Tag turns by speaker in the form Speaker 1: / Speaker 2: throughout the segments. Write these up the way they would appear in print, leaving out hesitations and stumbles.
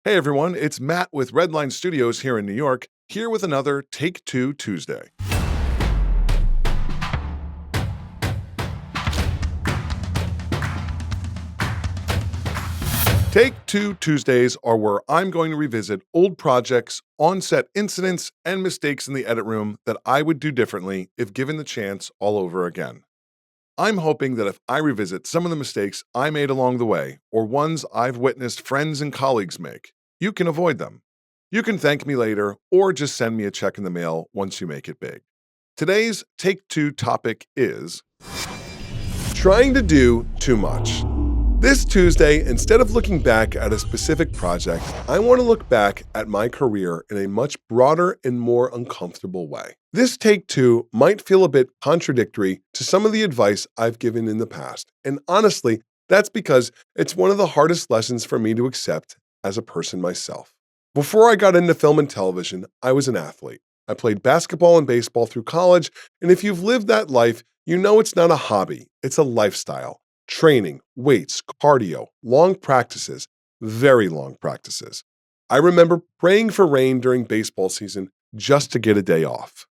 Speaker 1: Hey everyone, it's Matt with Redline Studios here in New York, here with another Take Two Tuesday. Take Two Tuesdays are where I'm going to revisit old projects, on set incidents, and mistakes in the edit room that I would do differently if given the chance all over again. I'm hoping that if I revisit some of the mistakes I made along the way, or ones I've witnessed friends and colleagues make, you can avoid them. You can thank me later, or just send me a check in the mail once you make it big. Today's Take Two topic is trying to do too much. This Tuesday, instead of looking back at a specific project, I want to look back at my career in a much broader and more uncomfortable way. This Take Two might feel a bit contradictory to some of the advice I've given in the past, and honestly, that's because it's one of the hardest lessons for me to accept as a person myself. Before I got into film and television, I was an athlete. I played basketball and baseball through college, and if you've lived that life, you know it's not a hobby, it's a lifestyle. Training, weights, cardio, long practices, very long practices. I remember praying for rain during baseball season just to get a day off.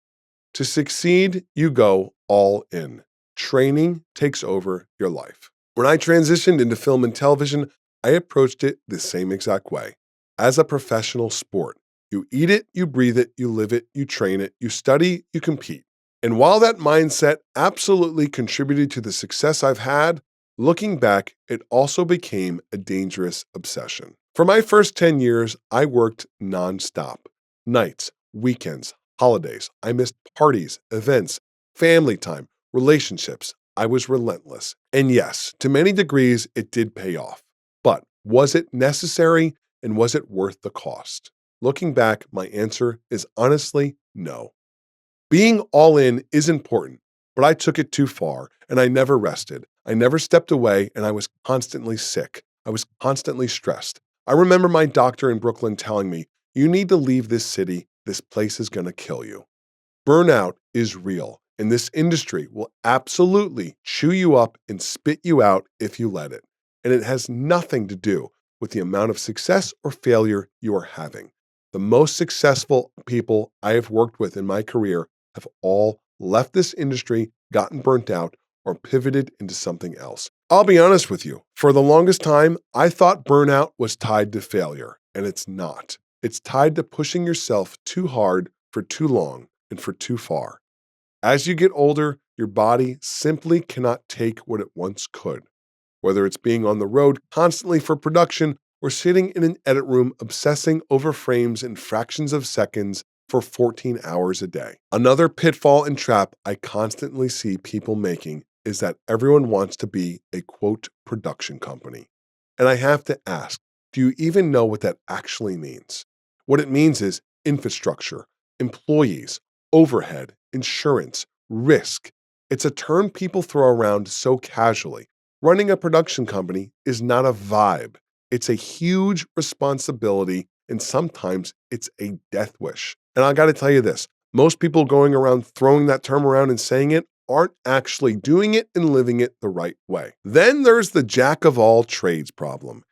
Speaker 1: To succeed, you go all in. Training takes over your life. When I transitioned into film and television, I approached it the same exact way. As a professional sport, you eat it, you breathe it, you live it, you train it, you study, you compete. And while that mindset absolutely contributed to the success I've had, looking back, it also became a dangerous obsession. For my first 10 years, I worked nonstop. Nights, weekends, holidays. I missed parties, events, family time, relationships. I was relentless. And yes, to many degrees, it did pay off. But was it necessary, and was it worth the cost? Looking back, my answer is honestly no. Being all in is important, but I took it too far, and I never rested. I never stepped away, and I was constantly sick. I was constantly stressed. I remember my doctor in Brooklyn telling me, "You need to leave this city. This place is going to kill you." Burnout is real, and this industry will absolutely chew you up and spit you out if you let it. And it has nothing to do with the amount of success or failure you are having. The most successful people I have worked with in my career have all left this industry, gotten burnt out, or pivoted into something else. I'll be honest with you, for the longest time, I thought burnout was tied to failure, and it's not. It's tied to pushing yourself too hard for too long and for too far. As you get older, your body simply cannot take what it once could. Whether it's being on the road constantly for production or sitting in an edit room obsessing over frames in fractions of seconds for 14 hours a day. Another pitfall and trap I constantly see people making is that everyone wants to be a quote production company. And I have to ask, do you even know what that actually means? What it means is infrastructure, employees, overhead, insurance, risk. It's a term people throw around so casually. Running a production company is not a vibe. It's a huge responsibility, and sometimes it's a death wish. And I got to tell you this, most people going around throwing that term around and saying it aren't actually doing it and living it the right way. Then there's the jack of all trades problem.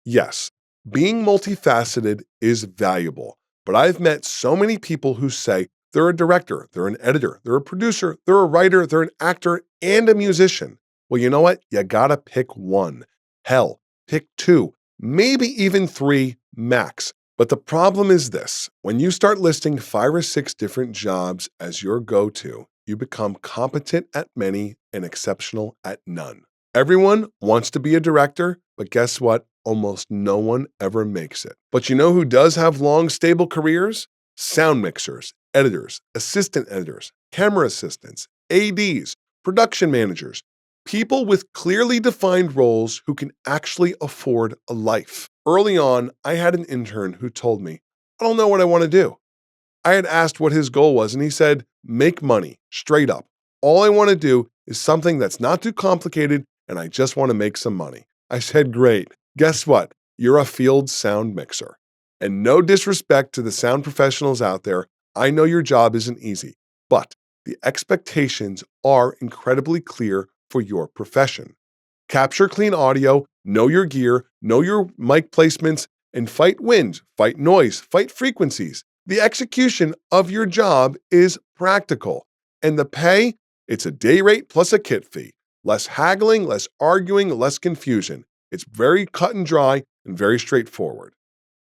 Speaker 1: Yes, being multifaceted is valuable, but I've met so many people who say they're a director, they're an editor, they're a producer, they're a writer, they're an actor, and a musician. Well, you know what? You gotta pick one. Hell, pick two, maybe even three max. But the problem is this, when you start listing 5 or 6 different jobs as your go-to, you become competent at many and exceptional at none. Everyone wants to be a director, but guess what? Almost no one ever makes it. But you know who does have long, stable careers? Sound mixers, editors, assistant editors, camera assistants, ADs, production managers, people with clearly defined roles who can actually afford a life. Early on, I had an intern who told me, "I don't know what I want to do." I had asked what his goal was, and he said, "Make money, straight up. All I want to do is something that's not too complicated, and I just want to make some money." I said, "Great. Guess what? You're a field sound mixer." And no disrespect to the sound professionals out there, I know your job isn't easy, but the expectations are incredibly clear for your profession. Capture clean audio, know your gear, know your mic placements, and fight wind, fight noise, fight frequencies. The execution of your job is practical. And the pay, it's a day rate plus a kit fee. Less haggling, less arguing, less confusion. It's very cut and dry and very straightforward.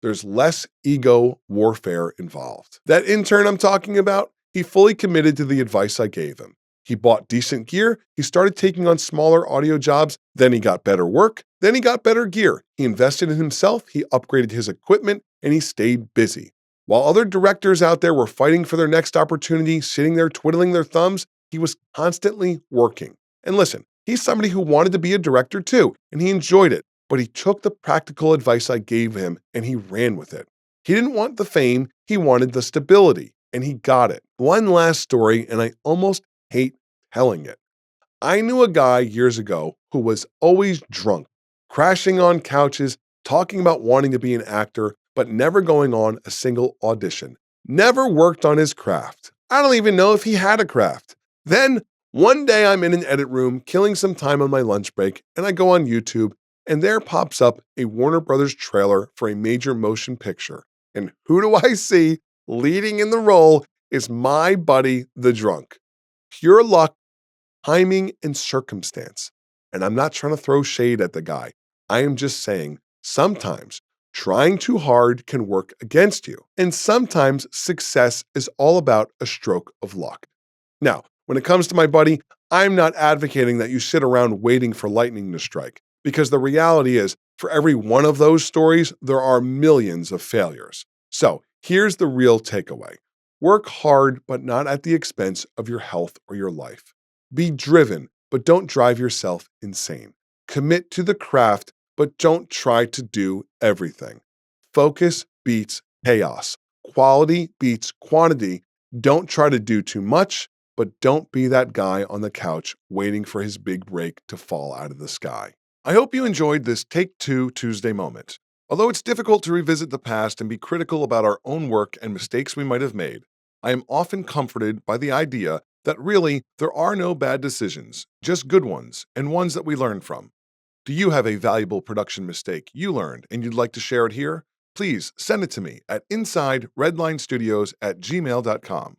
Speaker 1: There's less ego warfare involved. That intern I'm talking about, he fully committed to the advice I gave him. He bought decent gear, he started taking on smaller audio jobs, then he got better work, then he got better gear. He invested in himself, he upgraded his equipment, and he stayed busy. While other directors out there were fighting for their next opportunity, sitting there twiddling their thumbs, he was constantly working. And listen, he's somebody who wanted to be a director too, and he enjoyed it. But he took the practical advice I gave him and he ran with it. He didn't want the fame, he wanted the stability, and he got it. One last story, and I almost hate telling it. I knew a guy years ago who was always drunk, crashing on couches, talking about wanting to be an actor, but never going on a single audition. Never worked on his craft. I don't even know if he had a craft. Then, one day I'm in an edit room, killing some time on my lunch break, and I go on YouTube, and there pops up a Warner Brothers trailer for a major motion picture. And who do I see leading in the role is my buddy, the drunk. Pure luck, timing, and circumstance. And I'm not trying to throw shade at the guy. I am just saying sometimes trying too hard can work against you. And sometimes success is all about a stroke of luck. Now, when it comes to my buddy, I'm not advocating that you sit around waiting for lightning to strike. Because the reality is, for every one of those stories, there are millions of failures. So here's the real takeaway. Work hard, but not at the expense of your health or your life. Be driven, but don't drive yourself insane. Commit to the craft, but don't try to do everything. Focus beats chaos. Quality beats quantity. Don't try to do too much, but don't be that guy on the couch waiting for his big break to fall out of the sky. I hope you enjoyed this Take Two Tuesday moment. Although it's difficult to revisit the past and be critical about our own work and mistakes we might have made, I am often comforted by the idea that really there are no bad decisions, just good ones and ones that we learn from. Do you have a valuable production mistake you learned and you'd like to share it here? Please send it to me at insideredlinestudios@gmail.com.